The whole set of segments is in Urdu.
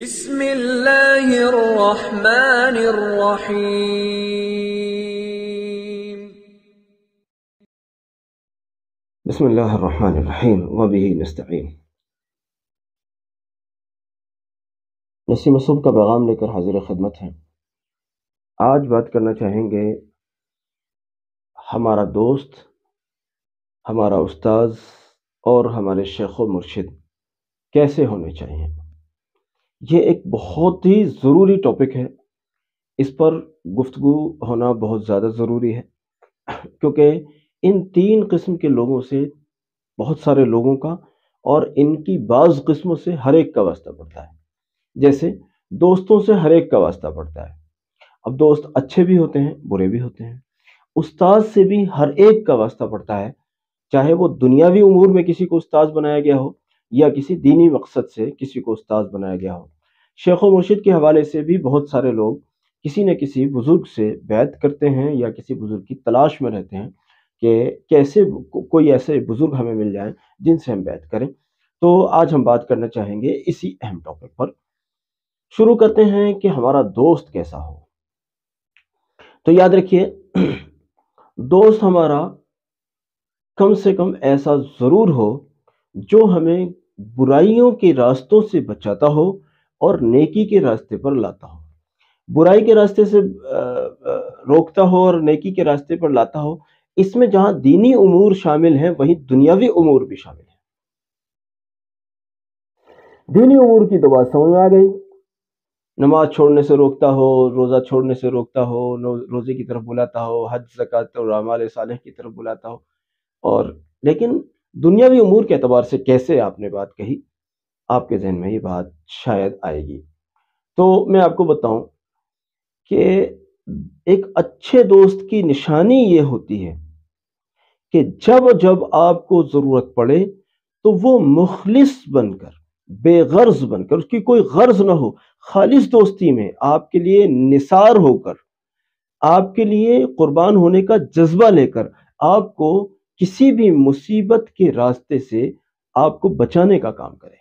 بسم اللہ الرحمن الرحیم۔ بسم اللہ الرحمن الرحیم وبہ نستعین۔ نسیم صبح کا پیغام لے کر حاضر خدمت ہیں۔ آج بات کرنا چاہیں گے ہمارا دوست، ہمارا استاذ اور ہمارے شیخ و مرشد کیسے ہونے چاہیے۔ یہ ایک بہت ہی ضروری ٹاپک ہے، اس پر گفتگو ہونا بہت زیادہ ضروری ہے، کیونکہ ان تین قسم کے لوگوں سے بہت سارے لوگوں کا اور ان کی بعض قسموں سے ہر ایک کا واسطہ پڑتا ہے۔ جیسے دوستوں سے ہر ایک کا واسطہ پڑتا ہے، اب دوست اچھے بھی ہوتے ہیں برے بھی ہوتے ہیں۔ استاذ سے بھی ہر ایک کا واسطہ پڑتا ہے، چاہے وہ دنیاوی امور میں کسی کو استاذ بنایا گیا ہو یا کسی دینی مقصد سے کسی کو استاذ بنایا گیا ہو۔ شیخ و مرشد کے حوالے سے بھی بہت سارے لوگ کسی نہ کسی بزرگ سے بیعت کرتے ہیں یا کسی بزرگ کی تلاش میں رہتے ہیں کہ کیسے کوئی ایسے بزرگ ہمیں مل جائیں جن سے ہم بیعت کریں۔ تو آج ہم بات کرنا چاہیں گے اسی اہم ٹاپک پر۔ شروع کرتے ہیں کہ ہمارا دوست کیسا ہو۔ تو یاد رکھیے، دوست ہمارا کم سے کم ایسا ضرور ہو جو ہمیں برائیوں کے راستوں سے بچاتا ہو اور نیکی کے راستے پر لاتا ہو۔ برائی کے راستے سے روکتا ہو اور نیکی کے راستے پر لاتا ہو، اس میں جہاں دینی امور شامل ہیں وہیں دنیاوی امور بھی شامل ہیں۔ دینی امور کی تو بات سمجھ میں آ گئی، نماز چھوڑنے سے روکتا ہو، روزہ چھوڑنے سے روکتا ہو، روزے کی طرف بلاتا ہو، حج زکوٰۃ اور اعمال صالح کی طرف بلاتا ہو۔ اور لیکن دنیاوی امور کے اعتبار سے کیسے آپ نے بات کہی، آپ کے ذہن میں یہ بات شاید آئے گی۔ تو میں آپ کو بتاؤں کہ ایک اچھے دوست کی نشانی یہ ہوتی ہے کہ جب آپ کو ضرورت پڑے تو وہ مخلص بن کر، بے غرض بن کر، اس کی کوئی غرض نہ ہو، خالص دوستی میں آپ کے لیے نثار ہو کر، آپ کے لیے قربان ہونے کا جذبہ لے کر آپ کو کسی بھی مصیبت کے راستے سے آپ کو بچانے کا کام کرے،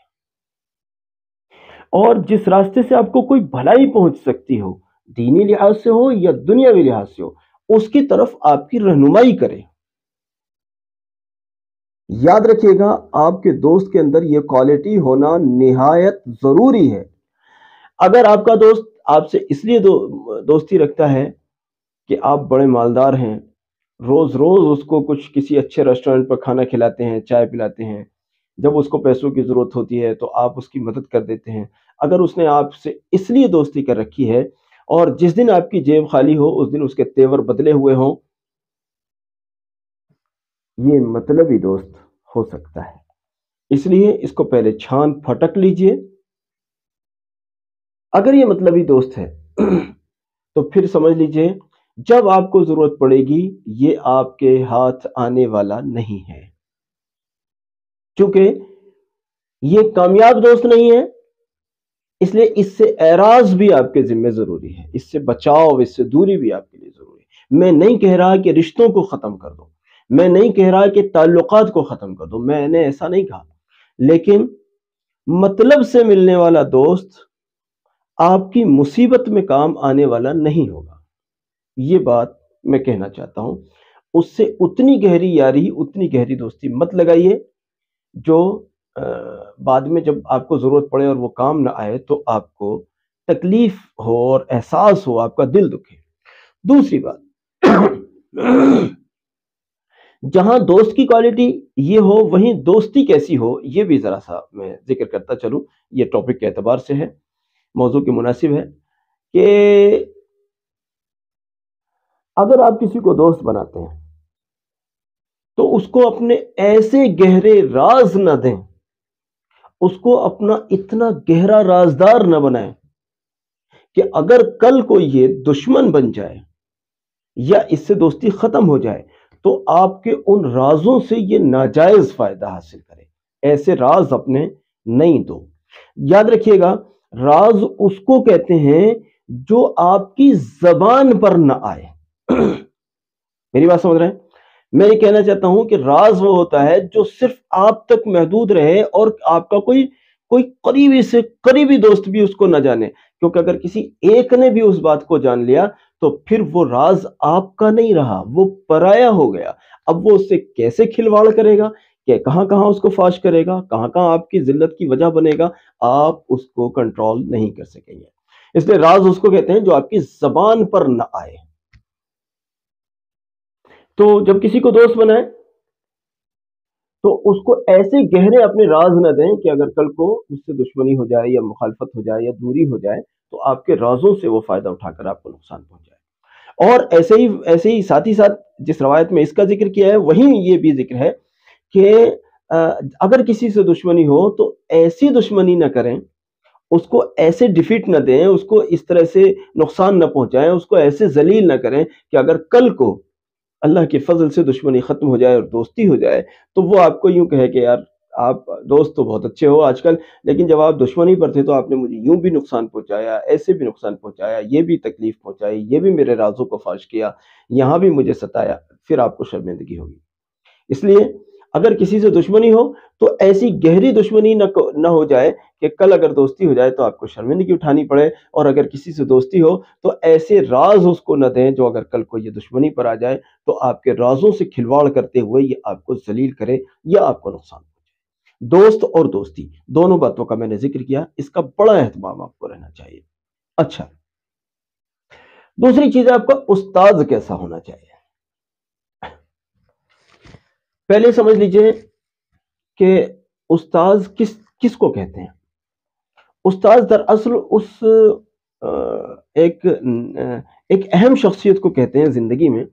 اور جس راستے سے آپ کو کوئی بھلائی پہنچ سکتی ہو، دینی لحاظ سے ہو یا دنیاوی لحاظ سے ہو، اس کی طرف آپ کی رہنمائی کرے۔ یاد رکھیے گا، آپ کے دوست کے اندر یہ کوالٹی ہونا نہایت ضروری ہے۔ اگر آپ کا دوست آپ سے اس لیے دوستی رکھتا ہے کہ آپ بڑے مالدار ہیں، روز روز اس کو کچھ کسی اچھے ریسٹورنٹ پر کھانا کھلاتے ہیں، چائے پلاتے ہیں، جب اس کو پیسوں کی ضرورت ہوتی ہے تو آپ اس کی مدد کر دیتے ہیں، اگر اس نے آپ سے اس لیے دوستی کر رکھی ہے اور جس دن آپ کی جیب خالی ہو اس دن اس کے تیور بدلے ہوئے ہوں، یہ مطلبی دوست ہو سکتا ہے۔ اس لیے اس کو پہلے چھان پھٹک لیجئے۔ اگر یہ مطلبی دوست ہے تو پھر سمجھ لیجئے جب آپ کو ضرورت پڑے گی یہ آپ کے ہاتھ آنے والا نہیں ہے، چونکہ یہ کامیاب دوست نہیں ہے، اس لیے اس سے اعراض بھی آپ کے ذمہ ضروری ہے، اس سے بچاؤ، اس سے دوری بھی آپ کے لیے ضروری ہے۔ میں نہیں کہہ رہا کہ رشتوں کو ختم کر دو، میں نہیں کہہ رہا کہ تعلقات کو ختم کر دو، میں نے ایسا نہیں کہا، لیکن مطلب سے ملنے والا دوست آپ کی مصیبت میں کام آنے والا نہیں ہوگا، یہ بات میں کہنا چاہتا ہوں۔ اس سے اتنی گہری یاری، اتنی گہری دوستی مت لگائیے جو بعد میں جب آپ کو ضرورت پڑے اور وہ کام نہ آئے تو آپ کو تکلیف ہو اور احساس ہو، آپ کا دل دکھے۔ دوسری بات، جہاں دوست کی کوالٹی یہ ہو وہیں دوستی کیسی ہو یہ بھی ذرا سا میں ذکر کرتا چلوں، یہ ٹاپک کے اعتبار سے ہے، موضوع کے مناسب ہے، کہ اگر آپ کسی کو دوست بناتے ہیں تو اس کو اپنے ایسے گہرے راز نہ دیں، اس کو اپنا اتنا گہرا رازدار نہ بنائیں کہ اگر کل کو یہ دشمن بن جائے یا اس سے دوستی ختم ہو جائے تو آپ کے ان رازوں سے یہ ناجائز فائدہ حاصل کرے۔ ایسے راز اپنے نہیں دو۔ یاد رکھیے گا، راز اس کو کہتے ہیں جو آپ کی زبان پر نہ آئے۔ میری بات سمجھ رہے ہیں؟ میں یہ کہنا چاہتا ہوں کہ راز وہ ہوتا ہے جو صرف آپ تک محدود رہے اور آپ کا کوئی کوئی قریبی سے قریبی دوست بھی اس کو نہ جانے، کیونکہ اگر کسی ایک نے بھی اس بات کو جان لیا تو پھر وہ راز آپ کا نہیں رہا، وہ پرایا ہو گیا۔ اب وہ اس سے کیسے کھلواڑ کرے گا، کہ کہاں کہاں اس کو فاش کرے گا، کہاں کہاں آپ کی ذلت کی وجہ بنے گا، آپ اس کو کنٹرول نہیں کر سکیں گے۔ اس لیے راز اس کو کہتے ہیں جو آپ کی زبان پر نہ آئے۔ تو جب کسی کو دوست بنائیں تو اس کو ایسے گہرے اپنے راز نہ دیں کہ اگر کل کو اس سے دشمنی ہو جائے یا مخالفت ہو جائے یا دوری ہو جائے تو آپ کے رازوں سے وہ فائدہ اٹھا کر آپ کو نقصان پہنچائے۔ اور ایسے ہی ساتھ جس روایت میں اس کا ذکر کیا ہے وہیں یہ بھی ذکر ہے کہ اگر کسی سے دشمنی ہو تو ایسی دشمنی نہ کریں، اس کو ایسے ڈیفیٹ نہ دیں، اس کو اس طرح سے نقصان نہ پہنچائیں، اس کو ایسے ذلیل نہ کریں کہ اگر کل کو اللہ کے فضل سے دشمنی ختم ہو جائے اور دوستی ہو جائے تو وہ آپ کو یوں کہے کہ یار آپ دوست تو بہت اچھے ہو آج کل، لیکن جب آپ دشمنی پر تھے تو آپ نے مجھے یوں بھی نقصان پہنچایا، ایسے بھی نقصان پہنچایا، یہ بھی تکلیف پہنچائی، یہ بھی میرے رازوں کو فاش کیا، یہاں بھی مجھے ستایا، پھر آپ کو شرمندگی ہوگی۔ اس لیے اگر کسی سے دشمنی ہو تو ایسی گہری دشمنی نہ ہو جائے کہ کل اگر دوستی ہو جائے تو آپ کو شرمندگی اٹھانی پڑے، اور اگر کسی سے دوستی ہو تو ایسے راز اس کو نہ دیں جو اگر کل کو یہ دشمنی پر آ جائے تو آپ کے رازوں سے کھلواڑ کرتے ہوئے یہ آپ کو ذلیل کرے یا آپ کو نقصان پہنچائے۔ دوست اور دوستی دونوں باتوں کا میں نے ذکر کیا، اس کا بڑا اہتمام آپ کو رہنا چاہیے۔ اچھا، دوسری چیز آپ کا استاد کیسا ہونا چاہیے۔ پہلے سمجھ لیجئے کہ استاذ کس کو کہتے ہیں۔ استاذ دراصل اس ایک اہم شخصیت کو کہتے ہیں زندگی میں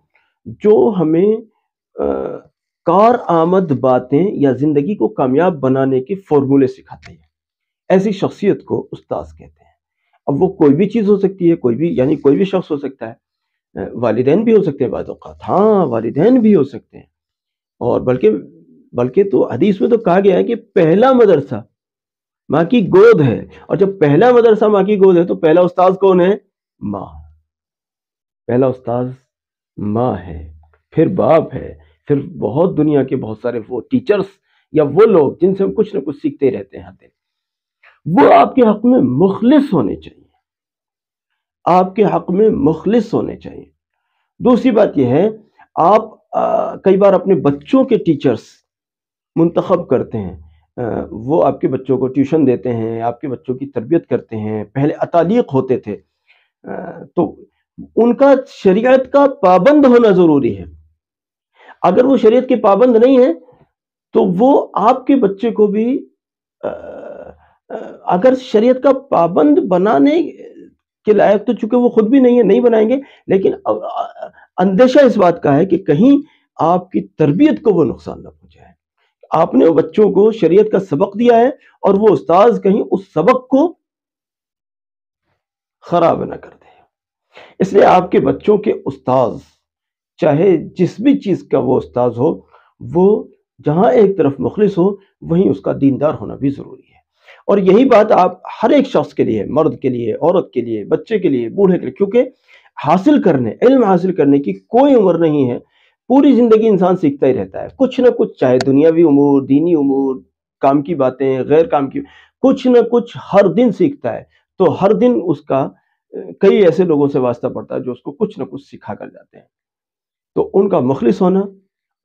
جو ہمیں کارآمد باتیں یا زندگی کو کامیاب بنانے کے فارمولے سکھاتے ہیں، ایسی شخصیت کو استاذ کہتے ہیں۔ اب وہ کوئی بھی چیز ہو سکتی ہے، کوئی بھی شخص ہو سکتا ہے، والدین بھی ہو سکتے ہیں بعض اوقات، ہاں والدین بھی ہو سکتے ہیں، اور بلکہ تو حدیث میں تو کہا گیا ہے کہ پہلا مدرسہ ماں کی گود ہے، اور جب پہلا مدرسہ ماں کی گود ہے تو پہلا استاذ کون ہے؟ ماں۔ پہلا استاذ ماں ہے، پھر باپ ہے، پھر بہت دنیا کے بہت سارے وہ ٹیچرز یا وہ لوگ جن سے ہم کچھ نہ کچھ سیکھتے رہتے ہیں ہر دن، وہ آپ کے حق میں مخلص ہونے چاہیے، آپ کے حق میں مخلص ہونے چاہیے۔ دوسری بات یہ ہے، آپ کئی بار اپنے بچوں کے ٹیچرز منتخب کرتے ہیں، وہ آپ کے بچوں کو ٹیوشن دیتے ہیں، آپ کے بچوں کی تربیت کرتے ہیں، پہلے اتالیق ہوتے تھے، تو ان کا شریعت کا پابند ہونا ضروری ہے۔ اگر وہ شریعت کے پابند نہیں ہے تو وہ آپ کے بچے کو بھی اگر شریعت کا پابند بنانے کے لائق تو چونکہ وہ خود بھی نہیں ہے، نہیں بنائیں گے، لیکن اندیشہ اس بات کا ہے کہ کہیں آپ کی تربیت کو وہ نقصان نہ پہنچائے۔ آپ نے بچوں کو شریعت کا سبق دیا ہے اور وہ استاذ کہیں اس سبق کو خراب نہ کر دے۔ اس لیے آپ کے بچوں کے استاذ چاہے جس بھی چیز کا وہ استاذ ہو، وہ جہاں ایک طرف مخلص ہو وہیں اس کا دیندار ہونا بھی ضروری ہے۔ اور یہی بات آپ ہر ایک شخص کے لیے، مرد کے لیے، عورت کے لیے، بچے کے لیے، بوڑھے کے لیے، کیونکہ علم حاصل کرنے کی کوئی عمر نہیں ہے، پوری زندگی انسان سیکھتا ہی رہتا ہے، کچھ نہ کچھ، چاہے دنیاوی امور، دینی امور، کام کی باتیں، غیر کام کی، کچھ نہ کچھ ہر دن سیکھتا ہے۔ تو ہر دن اس کا کئی ایسے لوگوں سے واسطہ پڑتا ہے جو اس کو کچھ نہ کچھ سکھا کر جاتے ہیں، تو ان کا مخلص ہونا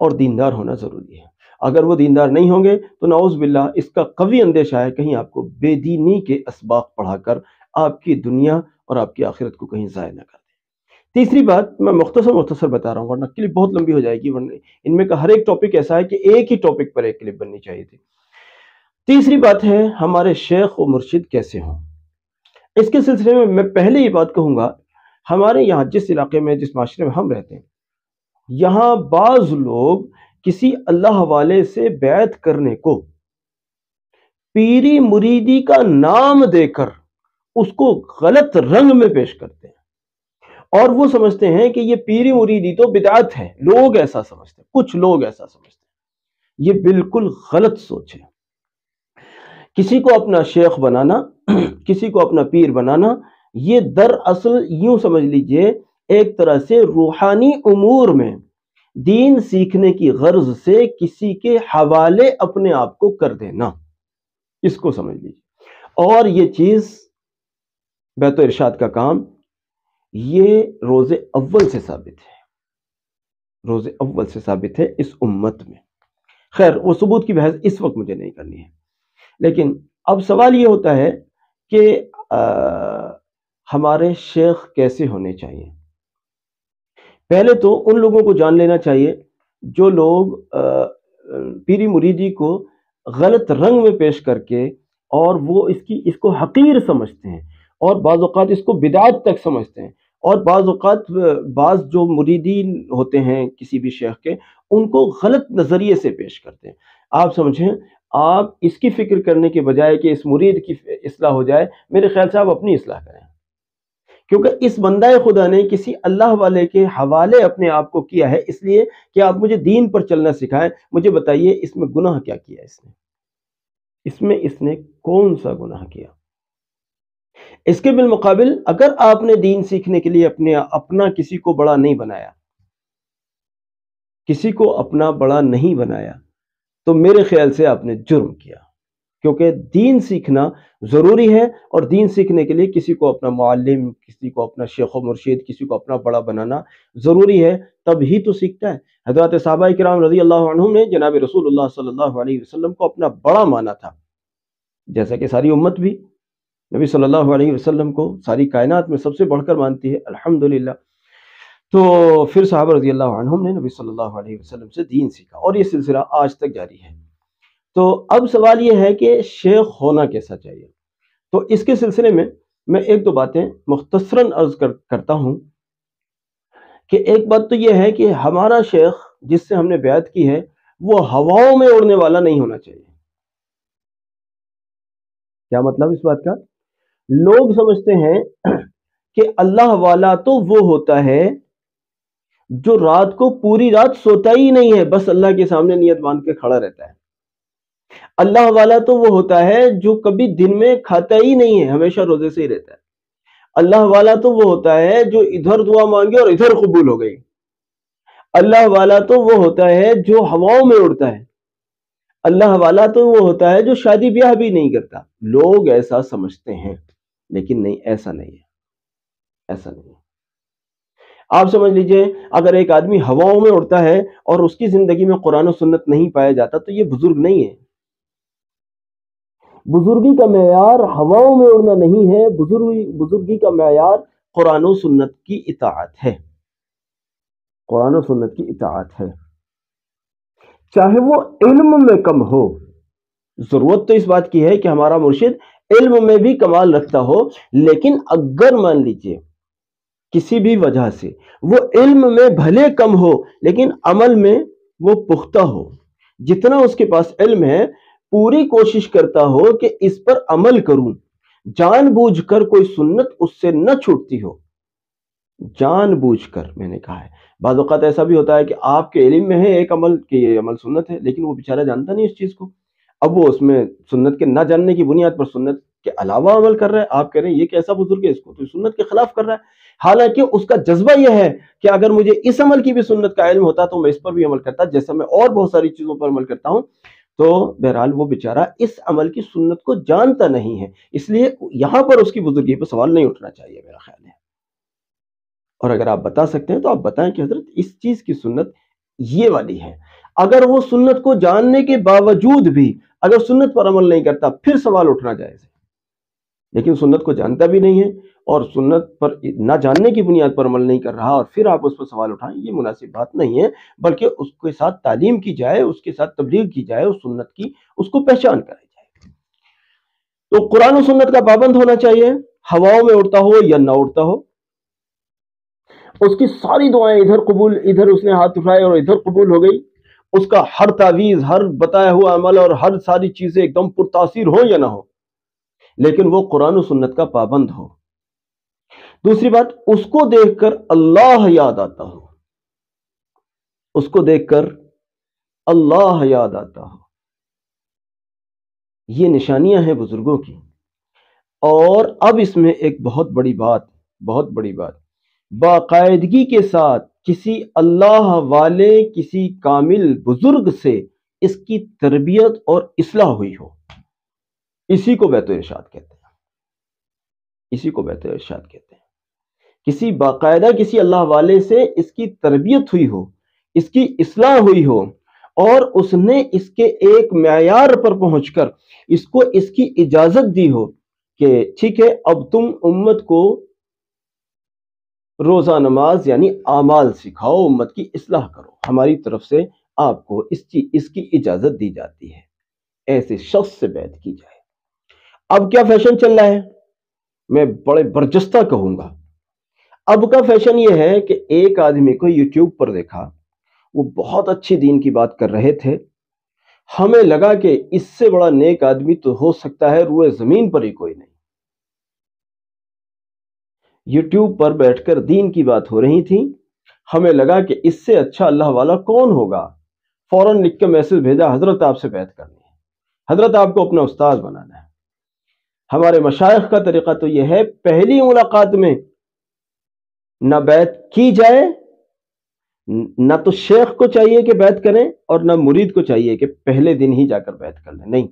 اور دیندار ہونا ضروری ہے۔ اگر وہ دیندار نہیں ہوں گے تو نعوذ باللہ اس کا قوی اندیشہ ہے کہیں آپ کو بے دینی کے اسباق پڑھا کر آپ کی دنیا اور آپ کی آخرت کو کہیں ضائع نہ کر دیں۔ تیسری بات میں مختصر بتا رہا ہوں ورنہ کلپ بہت لمبی ہو جائے گی، ورنہ ان میں کا ہر ایک ٹاپک ایسا ہے کہ ایک ہی ٹاپک پر ایک کلپ بننی چاہیے تھی۔ تیسری بات ہے ہمارے شیخ و مرشد کیسے ہوں۔ اس کے سلسلے میں میں پہلے یہ بات کہوں گا، ہمارے یہاں جس علاقے میں، جس معاشرے میں ہم رہتے ہیں، یہاں بعض لوگ کسی اللہ والے سے بیعت کرنے کو پیری مریدی کا نام دے کر اس کو غلط رنگ میں پیش کرتے ہیں، اور وہ سمجھتے ہیں کہ یہ پیری مریدی تو بدعت ہے، لوگ ایسا سمجھتے ہیں، کچھ لوگ ایسا سمجھتے ہیں۔ یہ بالکل غلط سوچ ہے۔ کسی کو اپنا شیخ بنانا، کسی کو اپنا پیر بنانا، یہ دراصل یوں سمجھ لیجئے ایک طرح سے روحانی امور میں دین سیکھنے کی غرض سے کسی کے حوالے اپنے آپ کو کر دینا، اس کو سمجھ لیجئے۔ اور یہ چیز بیت و ارشاد کا کام یہ روز اول سے ثابت ہے، روز اول سے ثابت ہے اس امت میں۔ خیر وہ ثبوت کی بحث اس وقت مجھے نہیں کرنی ہے، لیکن اب سوال یہ ہوتا ہے کہ ہمارے شیخ کیسے ہونے چاہیے۔ پہلے تو ان لوگوں کو جان لینا چاہیے جو لوگ پیری مریدی کو غلط رنگ میں پیش کر کے اور وہ اس کو حقیر سمجھتے ہیں، اور بعض اوقات اس کو بدعت تک سمجھتے ہیں، اور بعض اوقات بعض جو مریدین ہوتے ہیں کسی بھی شیخ کے ان کو غلط نظریے سے پیش کرتے ہیں۔ آپ سمجھیں، آپ اس کی فکر کرنے کے بجائے کہ اس مرید کی اصلاح ہو جائے، میرے خیال سے آپ اپنی اصلاح کریں، کیونکہ اس بندہ خدا نے کسی اللہ والے کے حوالے اپنے آپ کو کیا ہے، اس لیے کہ آپ مجھے دین پر چلنا سکھائیں۔ مجھے بتائیے اس میں گناہ کیا کیا اس نے کون سا گناہ کیا؟ اس کے بالمقابل اگر آپ نے دین سیکھنے کے لیے اپنا کسی کو بڑا نہیں بنایا، کسی کو اپنا بڑا نہیں بنایا، تو میرے خیال سے آپ نے جرم کیا، کیونکہ دین سیکھنا ضروری ہے، اور دین سیکھنے کے لیے کسی کو اپنا معلم، کسی کو اپنا شیخ و مرشد، کسی کو اپنا بڑا بنانا ضروری ہے، تب ہی تو سیکھتا ہے۔ حضرات صحابہ کرام رضی اللہ عنہم نے جناب رسول اللہ صلی اللہ علیہ وسلم کو اپنا بڑا مانا تھا، جیسا کہ ساری امت بھی نبی صلی اللہ علیہ وسلم کو ساری کائنات میں سب سے بڑھ کر مانتی ہے، الحمدللہ۔ تو پھر صحابہ رضی اللہ عنہم نے نبی صلی اللہ علیہ وسلم سے دین سیکھا، اور یہ سلسلہ آج تک جاری ہے۔ تو اب سوال یہ ہے کہ شیخ ہونا کیسا چاہیے؟ تو اس کے سلسلے میں ایک دو باتیں مختصراً عرض کرتا ہوں کہ ایک بات تو یہ ہے کہ ہمارا شیخ جس سے ہم نے بیعت کی ہے وہ ہواؤں میں اڑنے والا نہیں ہونا چاہیے۔ کیا مطلب اس بات کا؟ لوگ سمجھتے ہیں کہ اللہ والا تو وہ ہوتا ہے جو رات کو پوری رات سوتا ہی نہیں ہے، بس اللہ کے سامنے نیت باندھ کے کھڑا رہتا ہے۔ اللہ والا تو وہ ہوتا ہے جو کبھی دن میں کھاتا ہی نہیں ہے، ہمیشہ روزے سے ہی رہتا ہے۔ اللہ والا تو وہ ہوتا ہے جو ادھر دعا مانگے اور ادھر قبول ہو گئی۔ اللہ والا تو وہ ہوتا ہے جو ہواؤں میں اڑتا ہے۔ اللہ والا تو وہ ہوتا ہے جو شادی بیاہ بھی نہیں کرتا۔ لوگ ایسا سمجھتے ہیں، لیکن نہیں، ایسا نہیں ہے، ایسا نہیں ہے۔ آپ سمجھ لیجئے اگر ایک آدمی ہواؤں میں اڑتا ہے اور اس کی زندگی میں قرآن و سنت نہیں پایا جاتا تو یہ بزرگ نہیں ہے۔ بزرگی کا معیار ہواؤں میں اڑنا نہیں ہے، بزرگی کا معیار قرآن و سنت کی اطاعت ہے، قرآن و سنت کی اطاعت ہے، چاہے وہ علم میں کم ہو۔ ضرورت تو اس بات کی ہے کہ ہمارا مرشد علم میں بھی کمال رکھتا ہو، لیکن اگر مان لیجئے کسی بھی وجہ سے وہ علم میں بھلے کم ہو لیکن عمل میں وہ پختہ ہو، جتنا اس کے پاس علم ہے پوری کوشش کرتا ہو کہ اس پر عمل کروں، جان بوجھ کر کوئی سنت اس سے نہ چھوٹتی ہو، جان بوجھ کر۔ میں نے کہا ہے بعض اوقات ایسا بھی ہوتا ہے کہ آپ کے علم میں ہے ایک عمل کہ یہ عمل سنت ہے، لیکن وہ بیچارہ جانتا نہیں اس چیز کو، اب وہ اس میں سنت کے نہ جاننے کی بنیاد پر سنت کے علاوہ عمل کر رہا ہے۔ آپ کہہ رہے ہیں یہ کیسا بزرگ ہے، اس کو تو سنت کے خلاف کر رہا ہے، حالانکہ اس کا جذبہ یہ ہے کہ اگر مجھے اس عمل کی بھی سنت کا علم ہوتا تو میں اس پر بھی عمل کرتا، جیسا میں اور بہت ساری چیزوں پر عمل کرتا ہوں۔ تو بہرحال وہ بیچارہ اس عمل کی سنت کو جانتا نہیں ہے، اس لیے یہاں پر اس کی بزرگی پہ سوال نہیں اٹھنا چاہیے میرا خیال ہے۔ اور اگر آپ بتا سکتے ہیں تو آپ بتائیں کہ حضرت اس چیز کی سنت یہ والی ہے۔ اگر وہ سنت کو جاننے کے باوجود بھی اگر سنت پر عمل نہیں کرتا پھر سوال اٹھنا جائز ہے، لیکن سنت کو جانتا بھی نہیں ہے اور سنت پر نہ جاننے کی بنیاد پر عمل نہیں کر رہا اور پھر آپ اس پر سوال اٹھائیں، یہ مناسب بات نہیں ہے، بلکہ اس کے ساتھ تعلیم کی جائے، اس کے ساتھ تبلیغ کی جائے، اس سنت کی اس کو پہچان کرائی جائے۔ تو قرآن و سنت کا پابند ہونا چاہیے، ہواؤں میں اڑتا ہو یا نہ اڑتا ہو، اس کی ساری دعائیں ادھر قبول، ادھر اس نے ہاتھ اٹھائے اور ادھر قبول ہو گئی، اس کا ہر تعویذ، ہر بتایا ہوا عمل اور ہر ساری چیزیں ایک دم پرتاثیر ہو یا نہ ہو، لیکن وہ قرآن و سنت کا پابند ہو۔ دوسری بات، اس کو دیکھ کر اللہ یاد آتا ہو، اس کو دیکھ کر اللہ یاد آتا ہو، یہ نشانیاں ہیں بزرگوں کی۔ اور اب اس میں ایک بہت بڑی بات، باقاعدگی کے ساتھ کسی اللہ والے، کسی کامل بزرگ سے اس کی تربیت اور اصلاح ہوئی ہو، اسی کو بیت و ارشاد کہتے ہیں۔ اسی کو بیت ارشاد کہتے ہیں. کسی باقاعدہ کسی اللہ والے سے اس کی تربیت ہوئی ہو، اس کی اصلاح ہوئی ہو، اور اس نے اس کے ایک معیار پر پہنچ کر اس کو اس کی اجازت دی ہو کہ ٹھیک ہے اب تم امت کو روزہ نماز یعنی اعمال سکھاؤ، امت کی اصلاح کرو، ہماری طرف سے آپ کو اس کی اجازت دی جاتی ہے. ایسے شخص سے بیعت کی جائے. اب کیا فیشن چل رہا ہے، میں بڑے برجستہ کہوں گا. اب کا فیشن یہ ہے کہ ایک آدمی کو یوٹیوب پر دیکھا، وہ بہت اچھی دین کی بات کر رہے تھے، ہمیں لگا کہ اس سے بڑا نیک آدمی تو ہو سکتا ہے روئے زمین پر ہی کوئی نہیں. یوٹیوب پر بیٹھ کر دین کی بات ہو رہی تھی، ہمیں لگا کہ اس سے اچھا اللہ والا کون ہوگا. فوراً لکھ کے میسج بھیجا، حضرت آپ سے بیعت کرنی ہے، حضرت آپ کو اپنا استاد بنانا ہے. ہمارے مشائخ کا طریقہ تو یہ ہے پہلی ملاقات میں نہ بیعت کی جائے، نہ تو شیخ کو چاہیے کہ بیعت کریں اور نہ مرید کو چاہیے کہ پہلے دن ہی جا کر بیعت کر لیں. نہیں،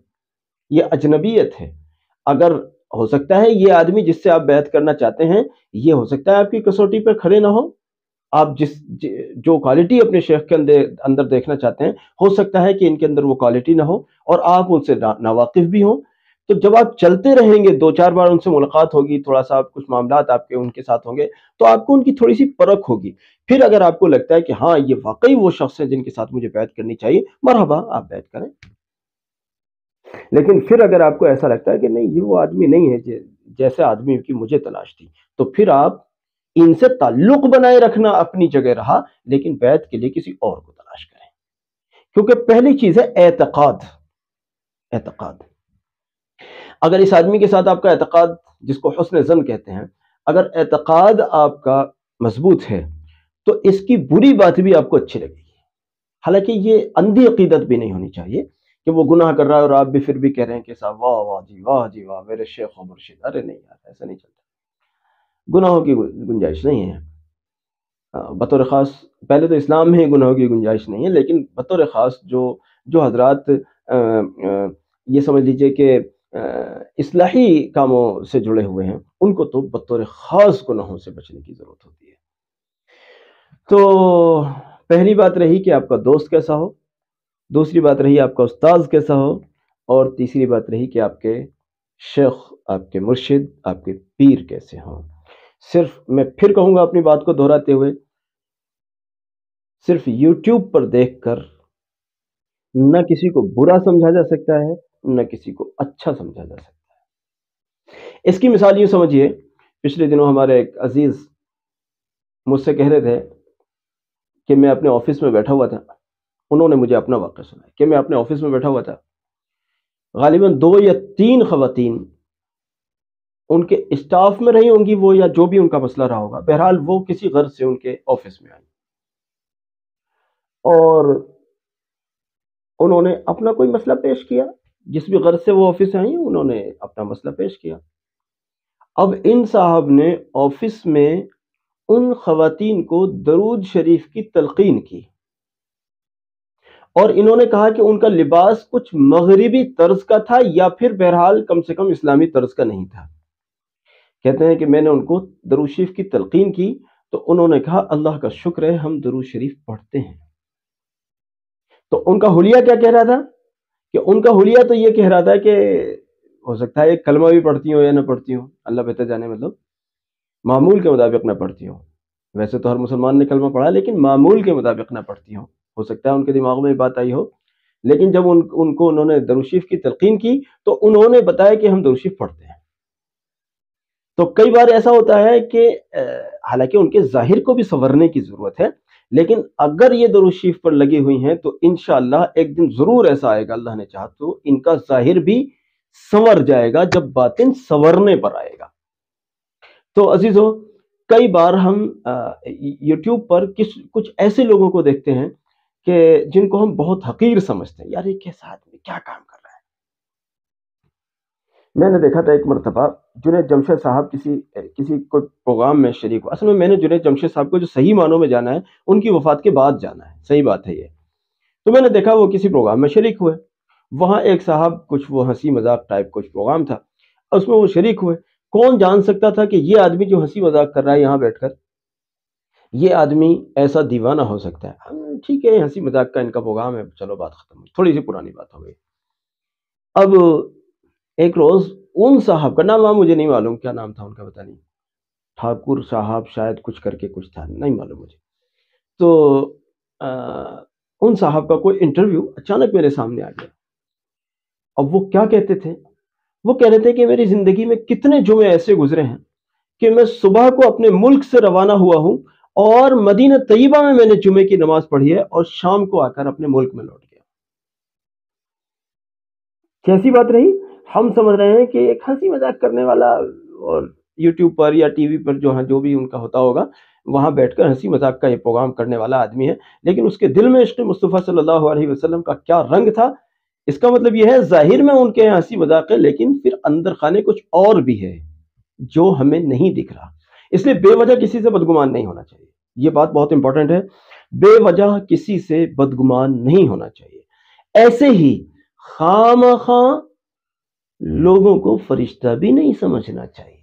یہ اجنبیت ہے. اگر ہو سکتا ہے یہ آدمی جس سے آپ بیعت کرنا چاہتے ہیں یہ ہو سکتا ہے آپ کی کسوٹی پر کھڑے نہ ہو، آپ جو کوالٹی اپنے شیخ کے اندر دیکھنا چاہتے ہیں ہو سکتا ہے کہ ان کے اندر وہ کوالٹی نہ ہو اور آپ ان سے ناواقف بھی ہوں. تو جب آپ چلتے رہیں گے، دو چار بار ان سے ملاقات ہوگی، تھوڑا سا کچھ معاملات آپ کے ان کے ساتھ ہوں گے، تو آپ کو ان کی تھوڑی سی پرکھ ہوگی. پھر اگر آپ کو لگتا ہے کہ ہاں یہ واقعی وہ شخص ہے جن کے ساتھ مجھے بیعت کرنی چاہیے، مرحبا آپ بیعت کریں. لیکن پھر اگر آپ کو ایسا لگتا ہے کہ نہیں یہ وہ آدمی نہیں ہے جیسے آدمی کی مجھے تلاش تھی، تو پھر آپ ان سے تعلق بنائے رکھنا اپنی جگہ رہا، لیکن بیعت کے لیے کسی اور کو تلاش کریں. کیونکہ پہلی چیز ہے اعتقاد. اعتقاد اگر اس آدمی کے ساتھ آپ کا اعتقاد، جس کو حسن ظن کہتے ہیں، اگر اعتقاد آپ کا مضبوط ہے تو اس کی بری بات بھی آپ کو اچھی لگے گی. حالانکہ یہ اندھی عقیدت بھی نہیں ہونی چاہیے کہ وہ گناہ کر رہا ہے اور آپ بھی پھر بھی کہہ رہے ہیں کہ صاحب واہ واہ جی واہ جی واہ میرے شیخ و مرشد. ارے نہیں یار، ایسا نہیں چلتا. گناہوں کی گنجائش نہیں ہے بطور خاص. پہلے تو اسلام میں ہی گناہوں کی گنجائش نہیں ہے، لیکن بطور خاص جو حضرات یہ سمجھ لیجئے کہ اصلاحی کاموں سے جڑے ہوئے ہیں، ان کو تو بطور خاص گناہوں سے بچنے کی ضرورت ہوتی ہے. تو پہلی بات رہی کہ آپ کا دوست کیسا ہو، دوسری بات رہی آپ کا استاذ کیسا ہو، اور تیسری بات رہی کہ آپ کے شیخ، آپ کے مرشد، آپ کے پیر کیسے ہوں. صرف میں پھر کہوں گا اپنی بات کو دہراتے ہوئے، صرف یوٹیوب پر دیکھ کر نہ کسی کو برا سمجھا جا سکتا ہے نہ کسی کو اچھا سمجھا جا سکتا ہے. اس کی مثال یوں سمجھیے، پچھلے دنوں ہمارے ایک عزیز مجھ سے کہہ رہے تھے کہ میں اپنے آفس میں بیٹھا ہوا تھا. انہوں نے مجھے اپنا واقعہ سنا کہ میں اپنے آفس میں بیٹھا ہوا تھا، غالباً 2 یا 3 خواتین ان کے اسٹاف میں رہی ہوں گی، وہ یا جو بھی ان کا مسئلہ رہا ہوگا، بہرحال وہ کسی غرض سے ان کے آفس میں آئی اور انہوں نے اپنا کوئی مسئلہ پیش کیا. جس بھی غرض سے وہ آفس آئی ہیں انہوں نے اپنا مسئلہ پیش کیا. اب ان صاحب نے آفس میں ان خواتین کو درود شریف کی تلقین کی اور انہوں نے کہا کہ ان کا لباس کچھ مغربی طرز کا تھا یا پھر بہرحال کم سے کم اسلامی طرز کا نہیں تھا. کہتے ہیں کہ میں نے ان کو درود شریف کی تلقین کی تو انہوں نے کہا اللہ کا شکر ہے ہم درود شریف پڑھتے ہیں. تو ان کا حلیہ کیا کہہ رہا تھا کہ ان کا حلیہ تو یہ کہہ رہا تھا کہ ہو سکتا ہے ایک کلمہ بھی پڑھتی ہوں یا نہ پڑھتی ہوں، اللہ بہتر جانے، مطلب معمول کے مطابق نہ پڑھتی ہوں. ویسے تو ہر مسلمان نے کلمہ پڑھا لیکن معمول کے مطابق نہ پڑھتی ہوں. ہو سکتا ہے ان کے دماغ میں بات آئی ہو، لیکن جب ان کو انہوں نے درود شریف کی تلقین کی تو انہوں نے بتایا کہ ہم درود شریف پڑھتے ہیں. تو کئی بار ایسا ہوتا ہے کہ حالانکہ ان کے ظاہر کو بھی سنورنے کی ضرورت ہے، لیکن اگر یہ درود شریف پر لگی ہوئی ہیں تو انشاءاللہ ایک دن ضرور ایسا آئے گا، اللہ نے چاہا تو ان کا ظاہر بھی سنور جائے گا جب باطن سنورنے پر آئے گا. تو عزیزو، کئی بار ہم یوٹیوب پر کچھ ایسے لوگوں کو دیکھتے ہیں کہ جن کو ہم بہت حقیر سمجھتے ہیں. یار یہ کیسا آدمی کیا کام کر رہا ہے. میں نے دیکھا تھا ایک مرتبہ جنید جمشید صاحب کسی کوئی پروگرام میں شریک ہوا. اصل میں نے جنید جمشید صاحب کو جو صحیح معنوں میں جانا ہے ان کی وفات کے بعد جانا ہے، صحیح بات ہے یہ. تو میں نے دیکھا وہ کسی پروگرام میں شریک ہوئے، وہاں ایک صاحب کچھ وہ ہنسی مذاق ٹائپ کچھ پروگرام تھا، اس میں وہ شریک ہوئے. کون جان سکتا تھا کہ یہ آدمی جو ہنسی مذاق کر رہا ہے یہاں بیٹھ کر، یہ آدمی ایسا دیوانہ ہو سکتا ہے؟ ٹھیک ہے، ہنسی مذاق کا ان کا پروگرام ہے، چلو بات ختم ہوئی، تھوڑی سی پرانی بات ہو گئی۔ اب ایک روز ان صاحب کا نام مجھے نہیں معلوم، کیا نام تھا ان کا پتہ نہیں، ٹھاکر صاحب شاید کچھ کر کے کچھ تھا، نہیں معلوم مجھے۔ تو ان صاحب کا کوئی انٹرویو اچانک میرے سامنے آ گیا۔ اب وہ کیا کہتے تھے؟ وہ کہہ رہے تھے کہ میری زندگی میں کتنے جمعے ایسے گزرے ہیں کہ میں صبح کو اپنے ملک سے روانہ ہوا ہوں اور مدینہ طیبہ میں نے جمعے کی نماز پڑھی ہے اور شام کو آ کر اپنے ملک میں لوٹ گیا۔ کیسی بات رہی؟ ہم سمجھ رہے ہیں کہ ایک ہنسی مذاق کرنے والا اور یوٹیوب پر یا ٹی وی پر جو بھی ان کا ہوتا ہوگا وہاں بیٹھ کر ہنسی مذاق کا یہ پروگرام کرنے والا آدمی ہے، لیکن اس کے دل میں عشق مصطفیٰ صلی اللہ علیہ وسلم کا کیا رنگ تھا؟ اس کا مطلب یہ ہے ظاہر میں ان کے یہاں ہنسی مذاق ہے، لیکن پھر اندر خانے کچھ اور بھی ہے جو ہمیں نہیں دکھ رہا۔ اس لیے بے وجہ کسی سے بدگمان نہیں ہونا چاہیے، یہ بات بہت امپورٹنٹ ہے، بے وجہ کسی سے بدگمان نہیں ہونا چاہیے۔ ایسے ہی خواہ لوگوں کو فرشتہ بھی نہیں سمجھنا چاہیے۔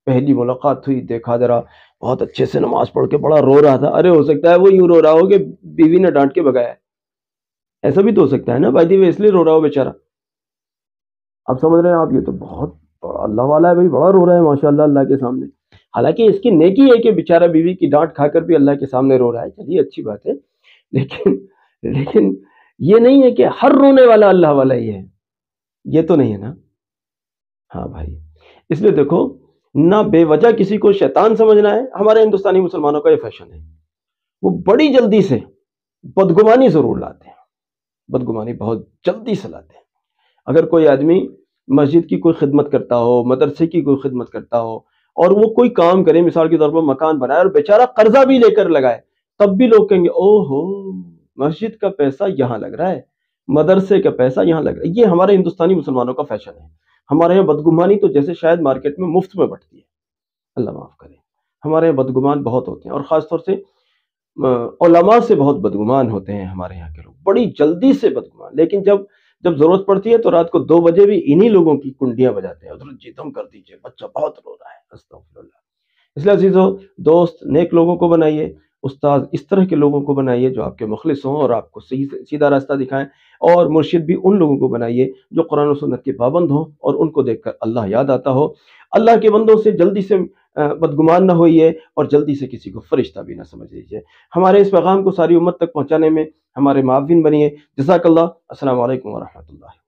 پہلی ملاقات ہوئی، دیکھا ذرا بہت اچھے سے نماز پڑھ کے بڑا رو رہا تھا، ارے ہو سکتا ہے وہ یوں رو رہا ہو کہ بیوی نے ڈانٹ کے بگایا ہے، ایسا بھی تو ہو سکتا ہے نا بھائی، وہ اس لیے رو رہا ہو بیچارہ۔ اب سمجھ رہے ہیں آپ، یہ تو بہت بڑا اللہ والا ہے بھائی، بڑا رو رہا ہے ماشاءاللہ اللہ کے سامنے، حالانکہ اس کی نیکی ہے کہ بیچارہ بیوی کی ڈانٹ کھا کر بھی اللہ کے سامنے رو رہا ہے، چلیے اچھی بات ہے، لیکن یہ نہیں ہے کہ ہر رونے والا اللہ والا ہی ہے، یہ تو نہیں ہے نا۔ ہاں بھائی، اس لیے دیکھو، نہ بے وجہ کسی کو شیطان سمجھنا ہے۔ ہمارے ہندوستانی مسلمانوں کا یہ فیشن ہے، وہ بڑی جلدی سے بدگمانی ضرور لاتے ہیں، بدگمانی بہت جلدی سے لاتے ہیں۔ اگر کوئی آدمی مسجد کی کوئی خدمت کرتا ہو، مدرسے کی کوئی خدمت کرتا ہو، اور وہ کوئی کام کرے، مثال کے طور پر مکان بنائے اور بیچارہ قرضہ بھی لے کر لگائے، تب بھی لوگ کہیں گے او ہو، مسجد کا پیسہ یہاں لگ رہا ہے، مدرسے کا پیسہ یہاں لگ رہا ہے۔ یہ ہمارے ہندوستانی مسلمانوں کا فیشن ہے۔ ہمارے یہاں بدگمانی تو جیسے شاید مارکیٹ میں مفت میں بٹتی ہے، اللہ معاف کرے۔ ہمارے یہاں بدگمان بہت ہوتے ہیں، اور خاص طور سے علماء سے بہت بدگمان ہوتے ہیں ہمارے یہاں کے لوگ، بڑی جلدی سے بدگمان، لیکن جب ضرورت پڑتی ہے تو رات کو 2 بجے بھی انہی لوگوں کی کنڈیاں بجاتے ہیں، حضرت جی دم کر دیجئے، بچہ بہت رو رہا ہے، استغفر اللہ۔ اس لیے عزیزو، دوست نیک لوگوں کو بنائیے، استاد اس طرح کے لوگوں کو بنائیے جو آپ کے مخلص ہوں اور آپ کو سیدھا راستہ دکھائیں، اور مرشد بھی ان لوگوں کو بنائیے جو قرآن و سنت کے پابند ہوں اور ان کو دیکھ کر اللہ یاد آتا ہو۔ اللہ کے بندوں سے جلدی سے بدگمان نہ ہوئیے، اور جلدی سے کسی کو فرشتہ بھی نہ سمجھ لیجیے۔ ہمارے اس پیغام کو ساری امت تک پہنچانے میں ہمارے معاون بنیے۔ جزاک اللہ۔ السلام علیکم ورحمۃ اللہ۔